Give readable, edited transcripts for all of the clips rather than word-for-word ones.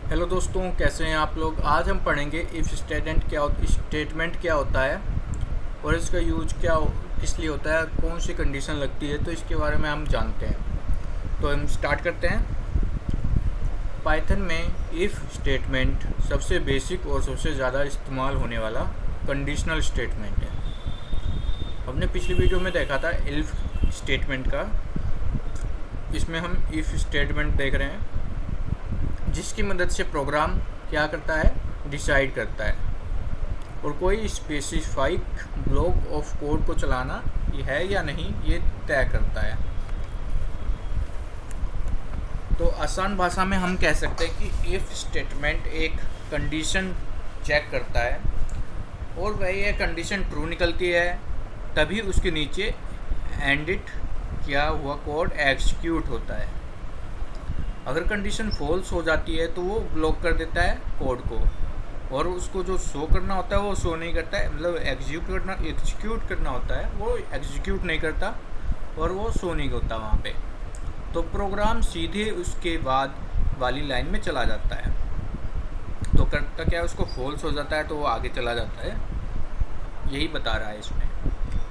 Hello दोस्तों, कैसे हैं आप लोग। आज हम पढ़ेंगे इफ़ स्टेटमेंट क्या होता है और इसका यूज किस लिए होता है, कौन सी कंडीशन लगती है, तो इसके बारे में हम जानते हैं। तो हम स्टार्ट करते हैं। पाइथन में इफ़ स्टेटमेंट सबसे बेसिक और सबसे ज़्यादा इस्तेमाल होने वाला कंडीशनल स्टेटमेंट है। हमने पिछली वीडियो में देखा था इफ स्टेटमेंट का। इसमें हम इफ़ स्टेटमेंट देख रहे हैं जिसकी मदद से प्रोग्राम क्या करता है, डिसाइड करता है और कोई स्पेसिफाइक ब्लॉक ऑफ कोड को चलाना ये है या नहीं ये तय करता है। तो आसान भाषा में हम कह सकते हैं कि इफ़ स्टेटमेंट एक कंडीशन चेक करता है और वह ये कंडीशन ट्रू निकलती है तभी उसके नीचे एंडिट किया हुआ कोड एग्जीक्यूट होता है। अगर कंडीशन फॉल्स हो जाती है तो वो ब्लॉक कर देता है कोड को और उसको जो शो करना होता है वो शो नहीं करता है, मतलब एग्जीक्यूट करना होता है वो एग्जीक्यूट नहीं करता और वो शो नहीं होता वहाँ पे। तो प्रोग्राम सीधे उसके बाद वाली लाइन में चला जाता है। तो करता क्या है, उसको फॉल्स हो जाता है तो वो आगे चला जाता है, यही बता रहा है इसमें।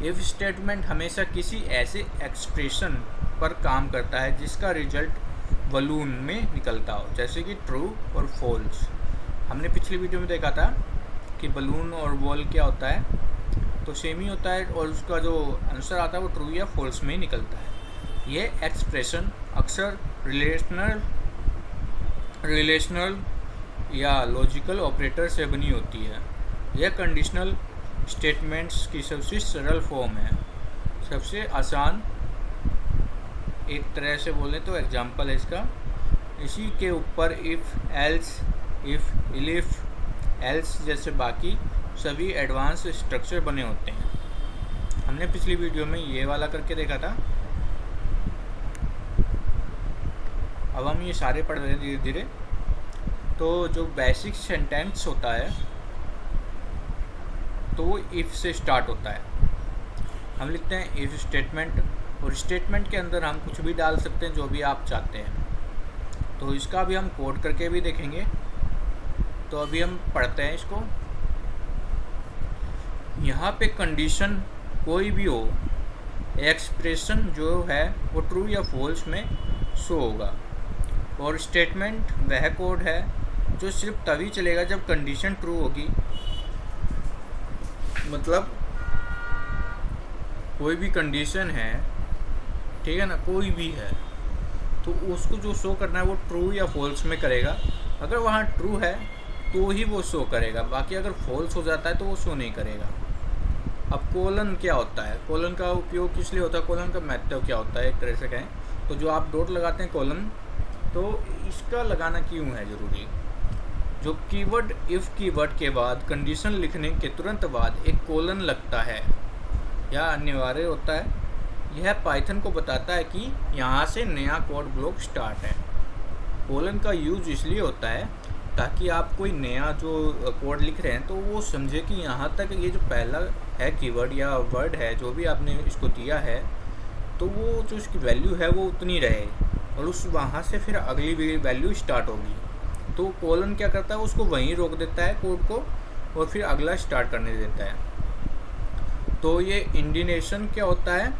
इफ़ स्टेटमेंट हमेशा किसी ऐसे एक्सप्रेशन पर काम करता है जिसका रिजल्ट बलून में निकलता हो, जैसे कि ट्रू और फॉल्स। हमने पिछली वीडियो में देखा था कि बलून और वॉल क्या होता है, तो सेम ही होता है और उसका जो आंसर आता है वो ट्रू या फॉल्स में ही निकलता है। ये एक्सप्रेशन अक्सर रिलेशनल या लॉजिकल ऑपरेटर से बनी होती है। यह कंडीशनल स्टेटमेंट्स की सबसे सरल फॉर्म है। सबसे आसान एक तरह से बोलें तो एग्जांपल है इसका, इसी के ऊपर इफ़ एल्स एल्स जैसे बाकी सभी एडवांस स्ट्रक्चर बने होते हैं। हमने पिछली वीडियो में ये वाला करके देखा था। अब हम ये सारे पढ़ रहे हैं धीरे धीरे। तो जो बेसिक सेंटेंस होता है तो वो इफ़ से स्टार्ट होता है। हम लिखते हैं इफ़ स्टेटमेंट और स्टेटमेंट के अंदर हम कुछ भी डाल सकते हैं जो भी आप चाहते हैं। तो इसका भी हम कोड करके भी देखेंगे। तो अभी हम पढ़ते हैं इसको। यहाँ पे कंडीशन कोई भी हो, एक्सप्रेशन जो है वो ट्रू या फॉल्स में शो होगा और स्टेटमेंट वह कोड है जो सिर्फ तभी चलेगा जब कंडीशन ट्रू होगी। मतलब कोई भी कंडीशन है, ठीक है ना, कोई भी है तो उसको जो शो करना है वो ट्रू या फॉल्स में करेगा। अगर वहाँ ट्रू है तो ही वो शो करेगा, बाकी अगर फॉल्स हो जाता है तो वो शो नहीं करेगा। अब कोलन क्या होता है, कोलन का उपयोग किस लिए होता है, कोलन का महत्व क्या होता है, एक तरह से कहें तो जो आप डॉट लगाते हैं कोलन, तो इसका लगाना क्यों है ज़रूरी। जो कीवर्ड इफ़ कीवर्ड के बाद कंडीशन लिखने के तुरंत बाद एक कोलन लगता है या अनिवार्य होता है, यह पाइथन को बताता है कि यहाँ से नया कोड ब्लॉक स्टार्ट है। कोलन का यूज इसलिए होता है ताकि आप कोई नया जो कोड लिख रहे हैं तो वो समझे कि यहाँ तक ये जो पहला है कीवर्ड या वर्ड है जो भी आपने इसको दिया है तो वो जो इसकी वैल्यू है वो उतनी रहे और उस वहाँ से फिर अगली वैल्यू स्टार्ट होगी। तो कोलन क्या करता है, उसको वहीं रोक देता है कोड को और फिर अगला स्टार्ट करने देता है। तो ये इंडिनेशन क्या होता है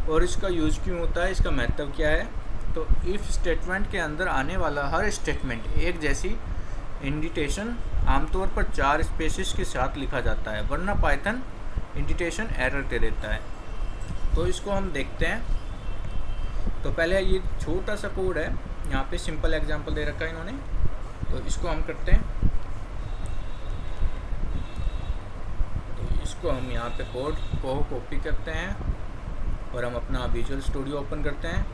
और इसका यूज़ क्यों होता है, इसका महत्व क्या है। तो इफ़ स्टेटमेंट के अंदर आने वाला हर स्टेटमेंट एक जैसी इंडिटेशन आमतौर पर 4 स्पेसिस के साथ लिखा जाता है, वरना पाइथन इंडिटेशन एरर दे देता है। तो इसको हम देखते हैं। तो पहले ये छोटा सा कोड है, यहाँ पे सिंपल एग्जांपल दे रखा है इन्होंने, तो इसको हम करते हैं। तो इसको हम यहाँ पे कोड को कॉपी करते हैं और हम अपना विजुअल स्टूडियो ओपन करते हैं।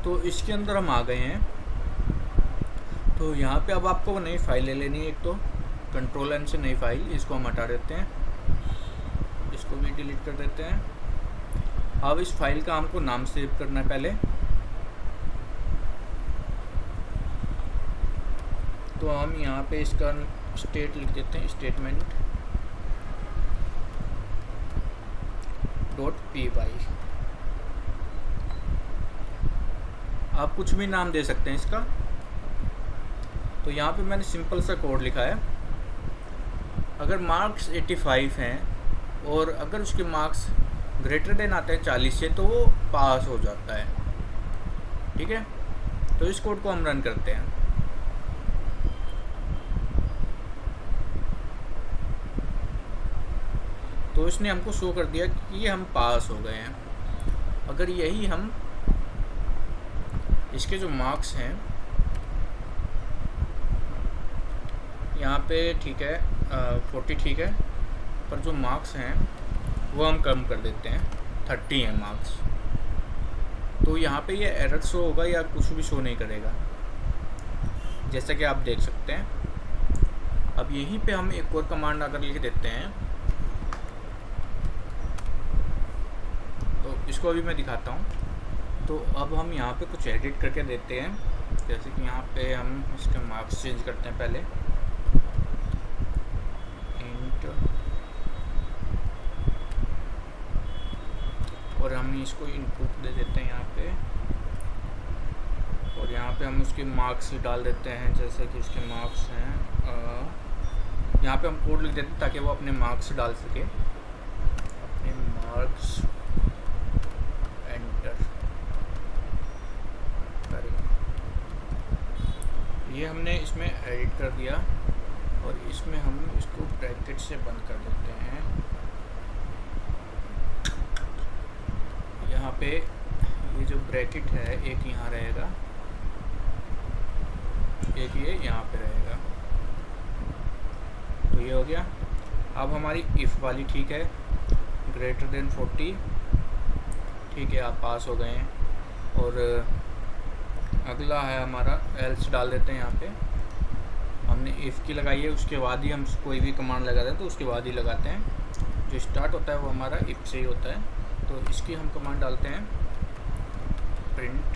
तो इसके अंदर हम आ गए हैं। तो यहाँ पे अब आपको नई फाइल ले लेनी है। एक तो कंट्रोल एन से नई फाइल, इसको हम हटा देते हैं, इसको भी डिलीट कर देते हैं। अब इस फाइल का हमको नाम सेव करना है पहले। तो हम यहाँ पे इसका स्टेट लिख देते हैं, स्टेटमेंट .py। आप कुछ भी नाम दे सकते हैं इसका। तो यहाँ पे मैंने सिंपल सा कोड लिखा है, अगर मार्क्स 85 हैं और अगर उसके मार्क्स ग्रेटर देन आते हैं 40 से, तो वो पास हो जाता है। ठीक है, तो इस कोड को हम रन करते हैं। तो इसने हमको शो कर दिया कि ये हम पास हो गए हैं। अगर यही हम इसके जो मार्क्स हैं यहाँ पे, ठीक है 40 ठीक है, पर जो मार्क्स हैं वो हम कम कर देते हैं, 30 हैं मार्क्स। तो यहाँ पे ये एरर शो होगा या कुछ भी शो नहीं करेगा, जैसा कि आप देख सकते हैं। अब यहीं पे हम एक और कमांड अगर लिख देते हैं, तो इसको अभी मैं दिखाता हूँ। तो अब हम यहाँ पे कुछ एडिट करके देते हैं, जैसे कि यहाँ पे हम इसके मार्क्स चेंज करते हैं पहले, इंट, और हम इसको इनपुट दे देते हैं यहाँ पे, और यहाँ पे हम उसके मार्क्स डाल देते हैं, जैसे कि इसके मार्क्स हैं। यहाँ पे हम कोड लिख देते हैं ताकि वो अपने मार्क्स डाल सके, अपने मार्क्स, एंटर करेंगे। ये हमने इसमें एडिट कर दिया, और इसमें हम इसको ब्रैकेट से बंद कर देते हैं। यहाँ पे ये जो ब्रैकेट है एक यहाँ रहेगा, एक ये यहाँ पे रहेगा। तो ये हो गया। अब हमारी इफ़ वाली ठीक है, ग्रेटर देन 40, ठीक है, आप पास हो गए हैं। और अगला है हमारा एल्स, डाल देते हैं यहाँ पे। हमने इफ़ की लगाई है, उसके बाद ही हम कोई भी कमांड लगाते हैं तो उसके बाद ही लगाते हैं। जो स्टार्ट होता है वो हमारा इफ़ से ही होता है। तो इसकी हम कमांड डालते हैं, प्रिंट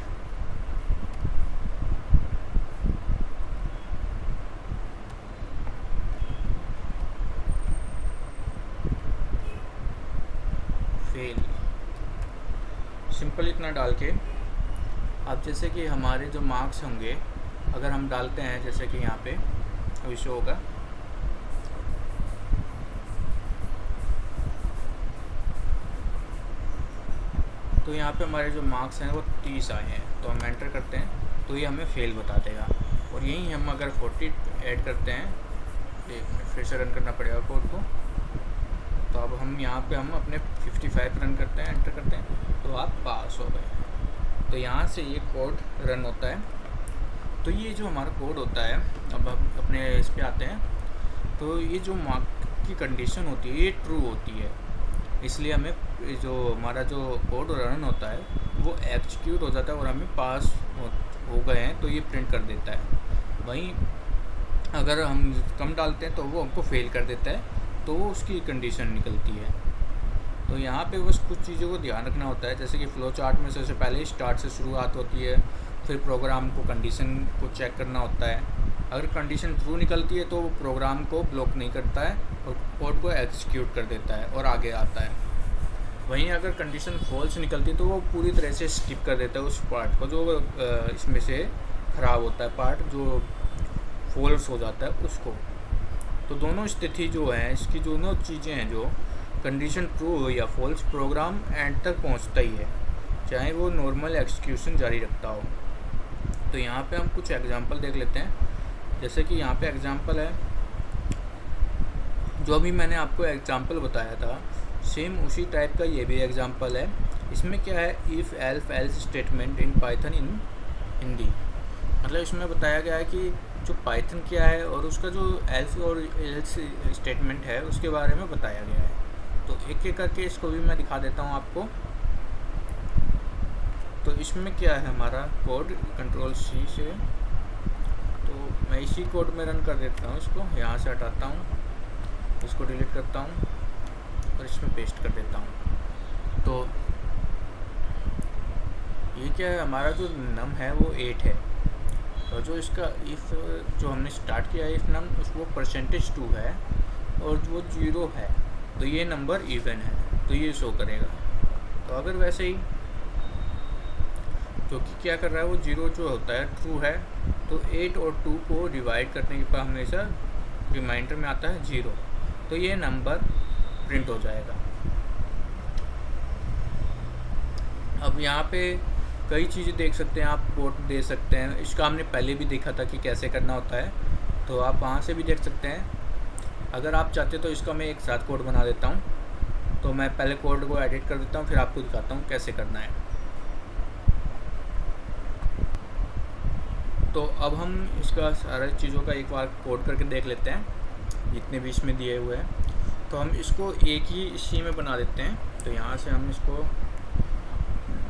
फेल। सिंपल इतना डाल के, अब जैसे कि हमारे जो मार्क्स होंगे अगर हम डालते हैं, जैसे कि यहाँ पे अभी शो होगा, तो यहाँ पे हमारे जो मार्क्स हैं वो 30 आए हैं। तो हम एंटर करते हैं तो ये हमें फेल बता देगा। और यहीं हम अगर 40 ऐड करते हैं, एक मिनट फिर से रन करना पड़ेगा कोड को। तो अब हम यहाँ पे हम अपने 55 रन करते हैं, एंटर करते हैं, तो आप पास हो गए। तो यहाँ से ये कोड रन होता है। तो ये जो हमारा कोड होता है, अब हम अपने इस पे आते हैं, तो ये जो मार्क की कंडीशन होती है ये ट्रू होती है, इसलिए हमें जो हमारा जो कोड रन होता है वो एग्जीक्यूट हो जाता है और हमें पास हो गए हैं तो ये प्रिंट कर देता है। वहीं अगर हम कम डालते हैं तो वो हमको फेल कर देता है, तो वो उसकी कंडीशन निकलती है। तो यहाँ पे बस कुछ चीज़ों को ध्यान रखना होता है, जैसे कि फ्लो चार्ट में सबसे पहले स्टार्ट से शुरुआत होती है, फिर प्रोग्राम को कंडीशन को चेक करना होता है। अगर कंडीशन ट्रू निकलती है तो वो प्रोग्राम को ब्लॉक नहीं करता है और कोड को एग्जीक्यूट कर देता है और आगे आता है। वहीं अगर कंडीशन फॉल्स निकलती है तो वो पूरी तरह से स्किप कर देता है उस पार्ट को, जो इसमें से ख़राब होता है पार्ट, जो फॉल्स हो जाता है उसको। तो दोनों स्थिति जो है, इसकी दोनों चीज़ें हैं, जो कंडीशन ट्रू हो या फॉल्स, प्रोग्राम एंड तक पहुंचता ही है, चाहे वो नॉर्मल एग्जीक्यूशन जारी रखता हो। तो यहाँ पे हम कुछ एग्जांपल देख लेते हैं। जैसे कि यहाँ पे एग्जांपल है, जो अभी मैंने आपको एग्जांपल बताया था, सेम उसी टाइप का ये भी एग्जांपल है। इसमें क्या है, if elif else statement in Python in Hindi. मतलब इसमें बताया गया है कि जो पाइथन क्या है और उसका जो एल्फ और एल्स स्टेटमेंट है उसके बारे में बताया गया है। तो एक एक करके इसको भी मैं दिखा देता हूँ आपको। तो इसमें क्या है हमारा कोड, कंट्रोल सी से, तो मैं इसी कोड में रन कर देता हूँ। इसको यहाँ से हटाता हूँ, इसको डिलीट करता हूँ और इसमें पेस्ट कर देता हूँ। तो ये क्या है, हमारा जो नम है वो 8 है, और जो इसका इफ़ जो हमने स्टार्ट किया है इफ़ नम, वो %2 है और वो 0 है, तो ये नंबर इवन है, तो ये शो करेगा। तो अगर वैसे ही जो कि क्या कर रहा है, वो 0 जो होता है ट्रू है, तो 8 और 2 को डिवाइड करने के बाद हमेशा रिमाइंडर में आता है 0, तो ये नंबर प्रिंट हो जाएगा। अब यहाँ पे कई चीज़ें देख सकते हैं आप, कोड दे सकते हैं, इसका हमने पहले भी देखा था कि कैसे करना होता है, तो आप वहाँ से भी देख सकते हैं। अगर आप चाहते तो इसका मैं एक साथ कोड बना देता हूँ, तो मैं पहले कोड को एडिट कर देता हूँ, फिर आपको दिखाता हूँ कैसे करना है। तो अब हम इसका सारा चीज़ों का एक बार कोड करके देख लेते हैं, जितने भी इसमें दिए हुए हैं। तो हम इसको एक ही इसी में बना देते हैं, तो यहाँ से हम इसको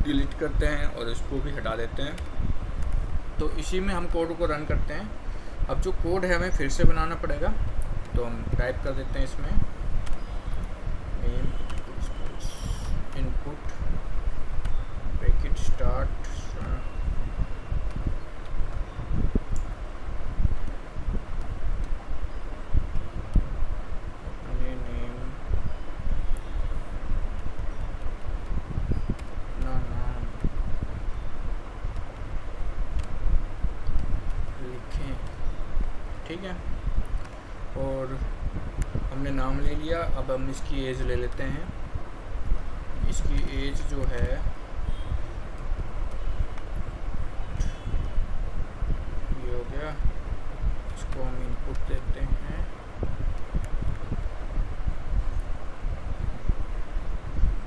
डिलीट करते हैं और इसको भी हटा देते हैं। तो इसी में हम कोड को रन करते हैं। अब जो कोड है हमें फिर से बनाना पड़ेगा, तो हम टाइप कर देते हैं इसमें इनपुट ब्रैकेट स्टार्ट ठीक है, और हमने नाम ले लिया। अब हम इसकी एज ले लेते हैं। इसकी एज जो है ये हो गया, इसको हम इनपुट देते हैं।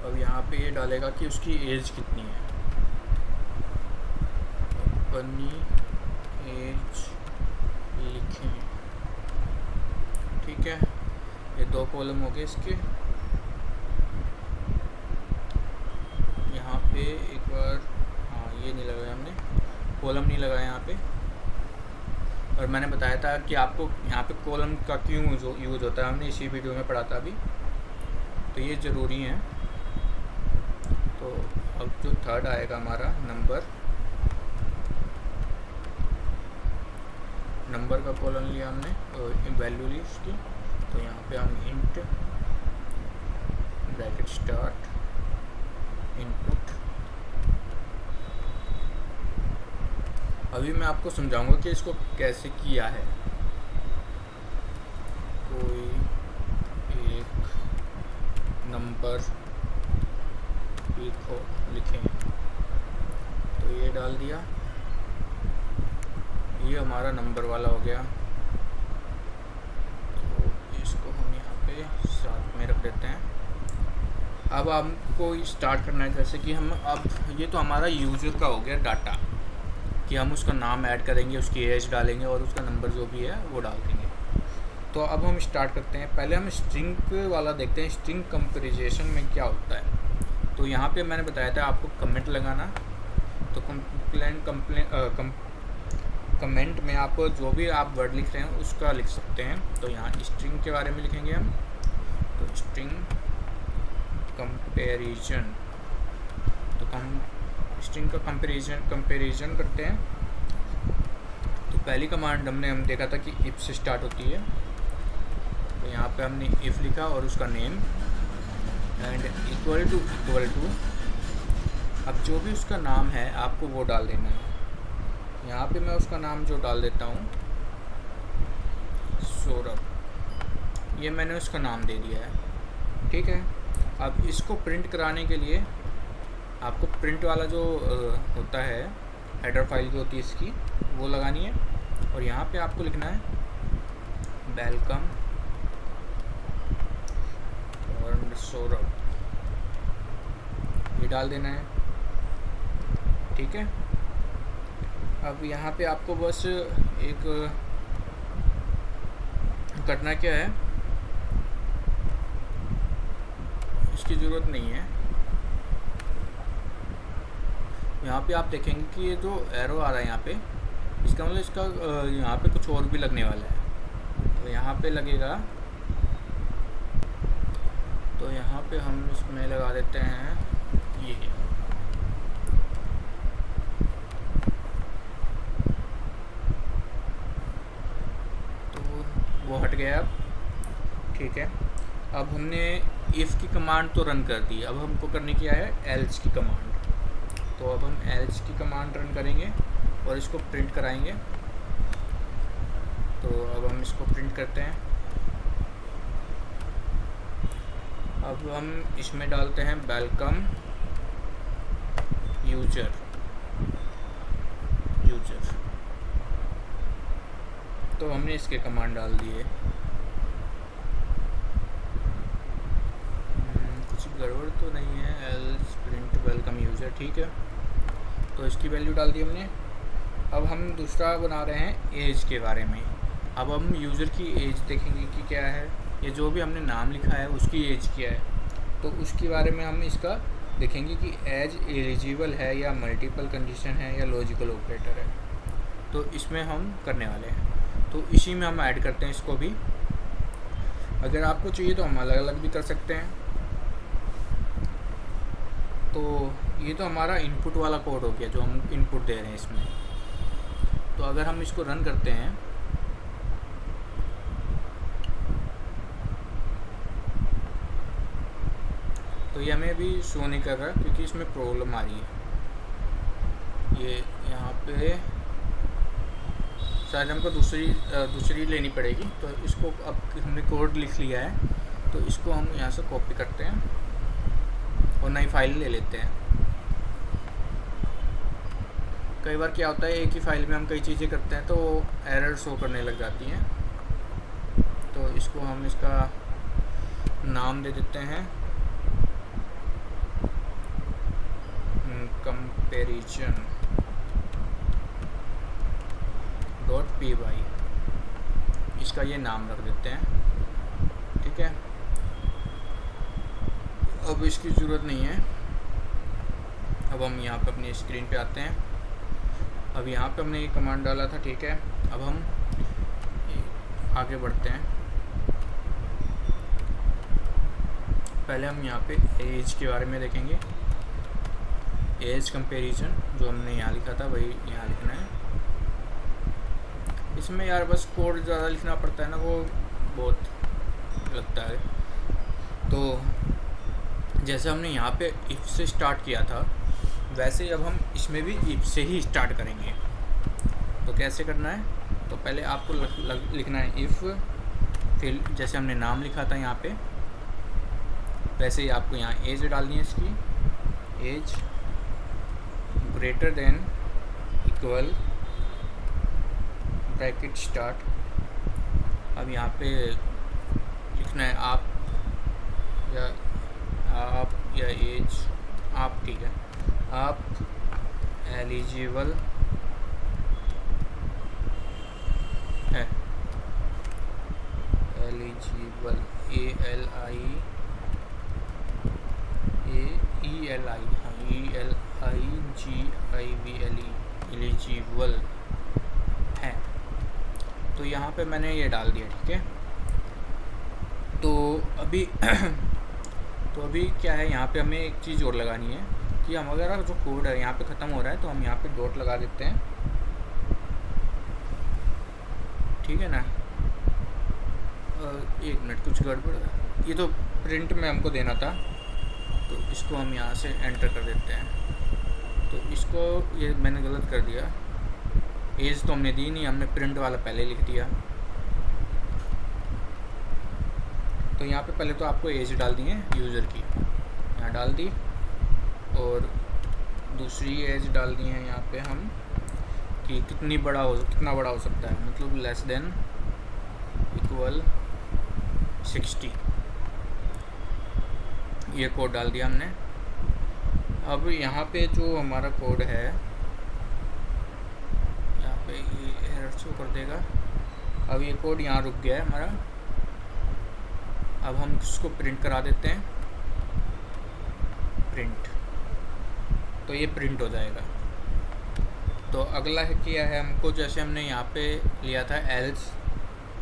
अब यहाँ पे ये डालेगा कि उसकी एज कितनी है। अपनी एज लिखें, ठीक है। ये 2 कॉलम हो गए इसके। यहाँ पे एक बार, हाँ ये नहीं लगाया हमने, कॉलम नहीं लगाया यहाँ पे। और मैंने बताया था कि आपको यहाँ पे कॉलम का क्यों यूज़ होता है, हमने इसी वीडियो में पढ़ा था अभी, तो ये ज़रूरी है। तो अब जो थर्ड आएगा हमारा नंबर का कॉलम लिया हमने और वैल्यू ली उसकी, तो यहाँ पे हम इंट ब्रैकेट स्टार्ट इनपुट। अभी मैं आपको समझाऊंगा कि इसको कैसे किया है। कोई एक नंबर लिखें, तो ये डाल दिया, ये हमारा नंबर वाला हो गया। तो इसको हम यहाँ पे साथ में रख देते हैं। अब हमको स्टार्ट करना है, जैसे कि हम अब ये तो हमारा यूज़र का हो गया डाटा, कि हम उसका नाम ऐड करेंगे, उसकी एज डालेंगे और उसका नंबर जो भी है वो डाल देंगे। तो अब हम स्टार्ट करते हैं। पहले हम स्ट्रिंग वाला देखते हैं, स्ट्रिंग कंपैरिजन में क्या होता है। तो यहाँ पे मैंने बताया था आपको कमेंट लगाना, तो कमेंट में आप जो भी आप वर्ड लिख रहे हैं उसका लिख सकते हैं। तो यहाँ स्ट्रिंग के बारे में लिखेंगे हम, तो स्ट्रिंग कंपैरिजन, तो स्ट्रिंग का कंपैरिजन करते हैं। तो पहली कमांड हम देखा था कि इफ से स्टार्ट होती है, तो यहाँ पे हमने इफ लिखा और उसका नेम एंड इक्वल टू अब जो भी उसका नाम है आपको वो डाल देना है। यहाँ पे मैं उसका नाम जो डाल देता हूँ सौरभ, ये मैंने उसका नाम दे दिया है, ठीक है। अब इसको प्रिंट कराने के लिए आपको प्रिंट वाला जो होता है हेडर फाइल जो होती है इसकी, वो लगानी है। और यहाँ पे आपको लिखना है वेलकम और सौरभ, ये डाल देना है, ठीक है। अब यहाँ पे आपको बस एक करना क्या है, इसकी ज़रूरत नहीं है। यहाँ पे आप देखेंगे कि ये जो एरो आ रहा है यहाँ पे, इसका मतलब इसका यहाँ पे कुछ और भी लगने वाला है। तो यहाँ पे लगेगा, तो यहाँ पे हम इसमें लगा देते हैं ये, तो वो हट गया अब, ठीक है। अब हमने इफ़ की कमांड तो रन कर दी, अब हमको करनी क्या है एल्स की कमांड। तो अब हम एल्स की कमांड रन करेंगे और इसको प्रिंट कराएंगे। तो अब हम इसको प्रिंट करते हैं। अब हम इसमें डालते हैं वेलकम यूजर। तो हमने इसके कमांड डाल दिए। कुछ गड़बड़ तो नहीं है। एल्स प्रिंट वेलकम यूजर, ठीक है। तो इसकी वैल्यू डाल दी हमने। अब हम दूसरा बना रहे हैं एज के बारे में। अब हम यूज़र की एज देखेंगे कि क्या है। ये जो भी हमने नाम लिखा है उसकी एज क्या है, तो उसके बारे में हम इसका देखेंगे कि एज एलिजिबल है या मल्टीपल कंडीशन है या लॉजिकल ऑपरेटर है। तो इसमें हम करने वाले हैं, तो इसी में हम ऐड करते हैं इसको भी। अगर आपको चाहिए तो हम अलग अलग भी कर सकते हैं। तो ये तो हमारा इनपुट वाला कोड हो गया जो हम इनपुट दे रहे हैं इसमें। तो अगर हम इसको रन करते हैं तो ये हमें अभी शो नहीं कर रहा क्योंकि इसमें प्रॉब्लम आ रही है। ये यहाँ पे शायद हमको दूसरी लेनी पड़ेगी। तो इसको अब हमने कोड लिख लिया है, तो इसको हम यहाँ से कॉपी करते हैं और नई फाइल ले लेते हैं। कई बार क्या होता है, एक ही फाइल में हम कई चीज़ें करते हैं तो एरर शो करने लग जाती हैं। तो इसको हम इसका नाम दे देते हैं कंपैरिजन .py। इसका ये नाम रख देते हैं, ठीक है। अब इसकी ज़रूरत नहीं है। अब हम यहाँ पे अपनी स्क्रीन पे आते हैं। अब यहाँ पे हमने ये कमांड डाला था, ठीक है। अब हम आगे बढ़ते हैं। पहले हम यहाँ पे एज के बारे में देखेंगे। एज कंपैरिजन जो हमने यहाँ लिखा था वही यहाँ लिखना है। इसमें यार बस कोड ज़्यादा लिखना पड़ता है ना, वो बहुत लगता है। तो जैसे हमने यहाँ पे इफ़ से स्टार्ट किया था वैसे अब हम इसमें भी इफ़ से ही स्टार्ट करेंगे। तो कैसे करना है, तो पहले आपको लिखना है इफ़, फिर जैसे हमने नाम लिखा था यहाँ पे वैसे ही आपको यहाँ एज डालनी है इसकी। Age greater than equal bracket start. अब यहाँ पे लिखना है आप या एज आप, ठीक है। आप एलिजिबल है, एलिजिबल एलिजिबल है। तो यहाँ पे मैंने ये डाल दिया, ठीक है। तो अभी क्या है, यहाँ पे हमें एक चीज़ और लगानी है कि हम अगर जो कोड है यहाँ पे ख़त्म हो रहा है तो हम यहाँ पे डॉट लगा देते हैं, ठीक है ना। एक मिनट, कुछ गड़बड़ है। ये तो प्रिंट में हमको देना था, तो इसको हम यहाँ से एंटर कर देते हैं। तो इसको ये मैंने गलत कर दिया। एज तो हमने दी नहीं, हमने प्रिंट वाला पहले लिख दिया। तो यहाँ पे पहले तो आपको एज डाल दी है यूज़र की, यहाँ डाल दी, और दूसरी एज डाल दी है यहाँ पे हम कि कितना बड़ा हो सकता है, मतलब लेस देन इक्वल 60। ये कोड डाल दिया हमने। अब यहाँ पे जो हमारा कोड है यहाँ पे ये एरर शो कर देगा। अब ये कोड यहाँ रुक गया है हमारा। अब हम इसको प्रिंट करा देते हैं, प्रिंट, तो ये प्रिंट हो जाएगा। तो अगला है किया है हमको, जैसे हमने यहाँ पे लिया था एल्स,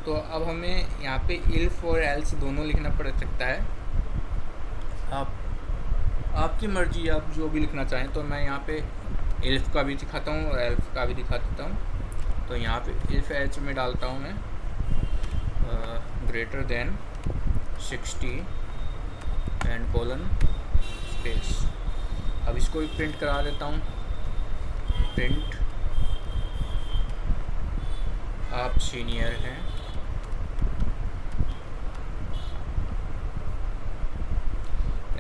तो अब हमें यहाँ पे इल्फ और एल्स दोनों लिखना पड़ सकता है। आपकी मर्जी, आप जो भी लिखना चाहें। तो मैं यहाँ पे इल्फ का भी दिखाता हूँ और एल्फ का भी दिखा देता हूँ। तो यहाँ पे इल्फ एच में डालता हूँ मैं greater than 60 and colon space. अब इसको भी प्रिंट करा देता हूँ। प्रिंट आप सीनियर हैं,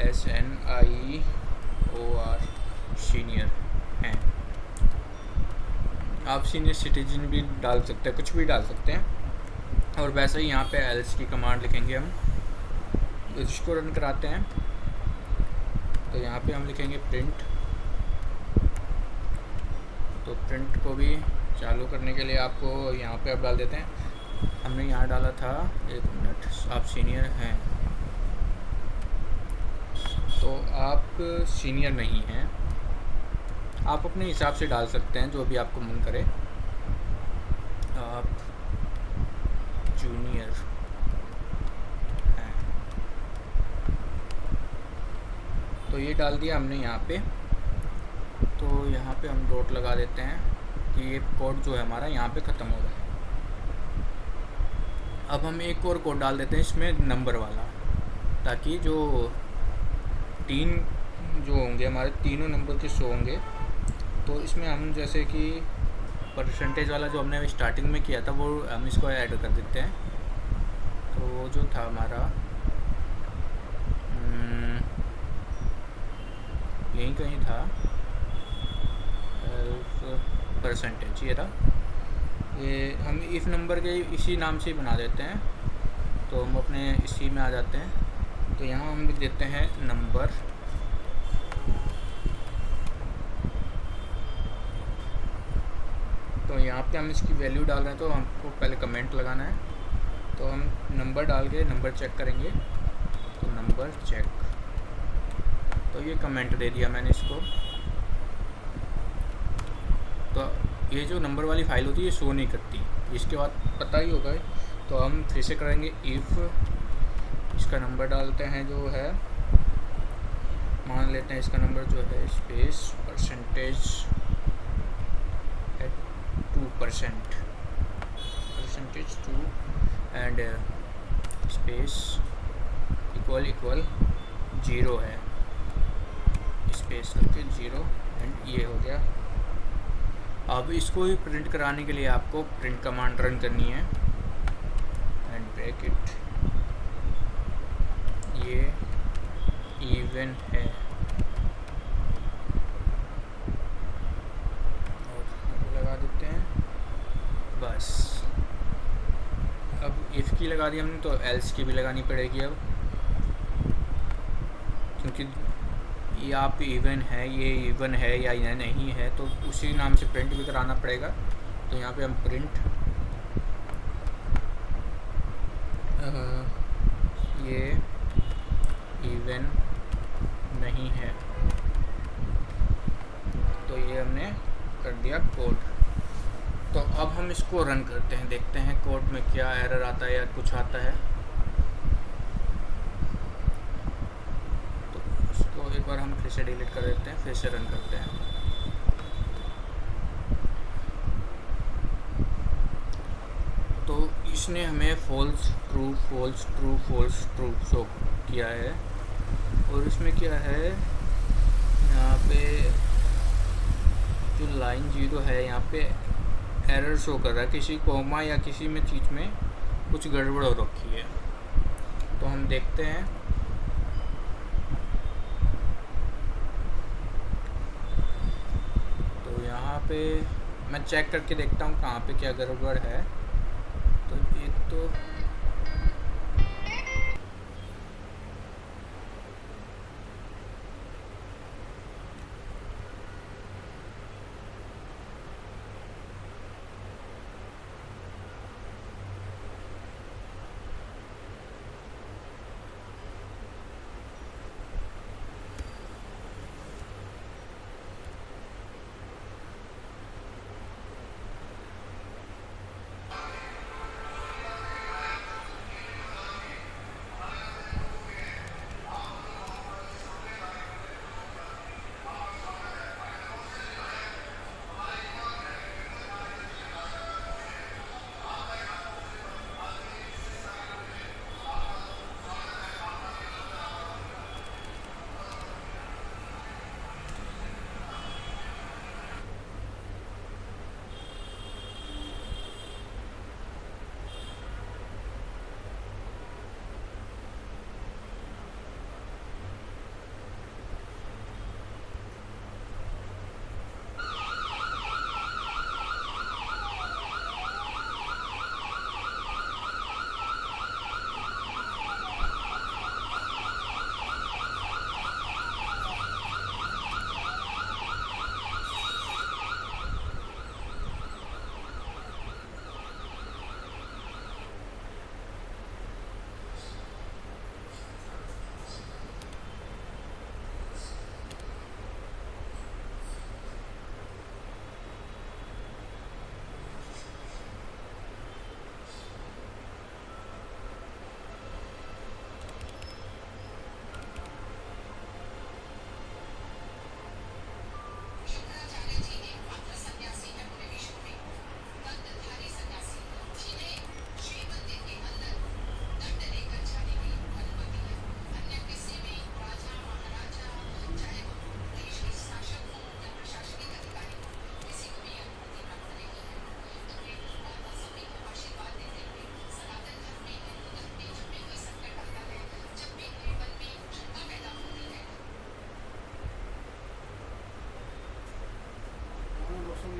SNIOR सीनियर हैं। आप सीनियर सिटीजन भी डाल सकते हैं, कुछ भी डाल सकते हैं। और वैसे ही यहाँ पे एल्स की कमांड लिखेंगे हम, इसको रन कराते हैं। तो यहाँ पे हम लिखेंगे प्रिंट। तो प्रिंट को भी चालू करने के लिए आपको यहाँ पे आप डाल देते हैं। हमने यहाँ डाला था, 1 मिनट, आप सीनियर हैं, तो आप सीनियर नहीं हैं। आप अपने हिसाब से डाल सकते हैं, जो भी आपको मन करे। आप जूनियर हैं, तो ये डाल दिया हमने यहाँ पे। तो यहाँ पे हम डॉट लगा देते हैं कि ये कोड जो है हमारा यहाँ पे ख़त्म हो गया है। अब हम एक और कोड डाल देते हैं इसमें, नंबर वाला, ताकि जो 3 जो होंगे हमारे, तीनों नंबर के शो होंगे। तो इसमें हम जैसे कि परसेंटेज वाला जो हमने स्टार्टिंग में किया था, वो हम इसको ऐड कर देते हैं। तो वो जो था हमारा यहीं कहीं था, परसेंटेज ये था। ये हम इफ नंबर के इसी नाम से ही बना देते हैं। तो हम अपने इसी में आ जाते हैं। तो यहाँ हम लिख देते हैं नंबर, तो यहाँ पे हम इसकी वैल्यू डाल रहे हैं, तो हमको पहले कमेंट लगाना है। तो हम नंबर डाल के नंबर चेक करेंगे। तो नंबर चेक, तो ये कमेंट दे दिया मैंने इसको। तो ये जो नंबर वाली फाइल होती है ये शो नहीं करती, इसके बाद पता ही होगा। तो हम फिर से करेंगे इफ़, इसका नंबर डालते हैं जो है, मान लेते हैं इसका नंबर जो है space percentage 2%, percentage 2 and space equal 0 है, स्पेस करके 0 एंड ये हो गया। अब इसको ही प्रिंट कराने के लिए आपको प्रिंट कमांड रन करनी है एंड ब्रैकेट, ये इवन है और लगा देते हैं बस। अब इफ़ की लगा दी हमने, तो एल्स की भी लगानी पड़ेगी अब, क्योंकि ये आप इवन है, ये इवन है या ये नहीं है, तो उसी नाम से प्रिंट भी कराना पड़ेगा। तो यहाँ पे हम प्रिंट ये इवन नहीं है, तो ये हमने कर दिया कोड। तो अब हम इसको रन करते हैं, देखते हैं कोड में क्या एरर आता है या कुछ आता है। एक बार हम फिर से डिलीट कर देते हैं, फिर से रन करते हैं। तो इसने हमें false true false true false true show किया है। और इसमें क्या है, यहाँ पे जो लाइन 0 है यहाँ पे एरर शो कर रहा है, किसी कोमा या किसी में चीज़ में कुछ गड़बड़ हो रखी है। तो हम देखते हैं। पे मैं चेक करके देखता हूँ कहाँ पे क्या गड़बड़ है। तो एक तो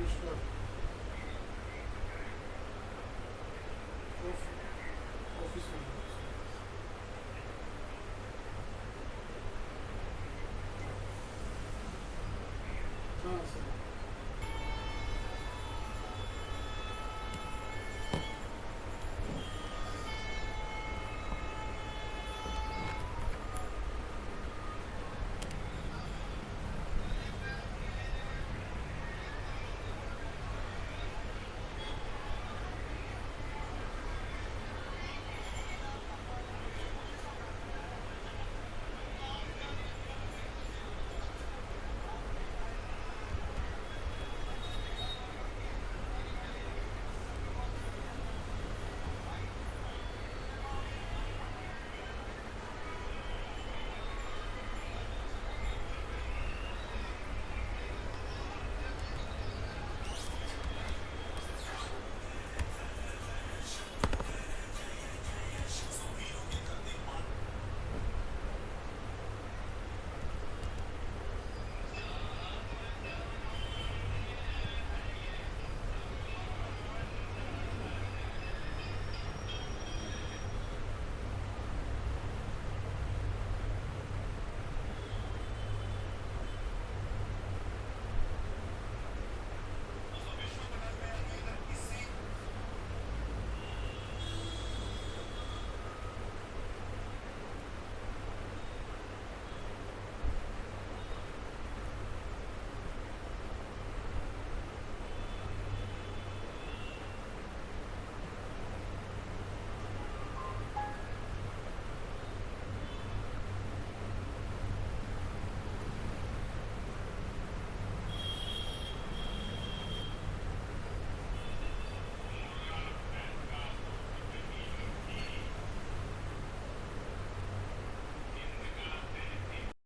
कमिश्नर ऑफिस में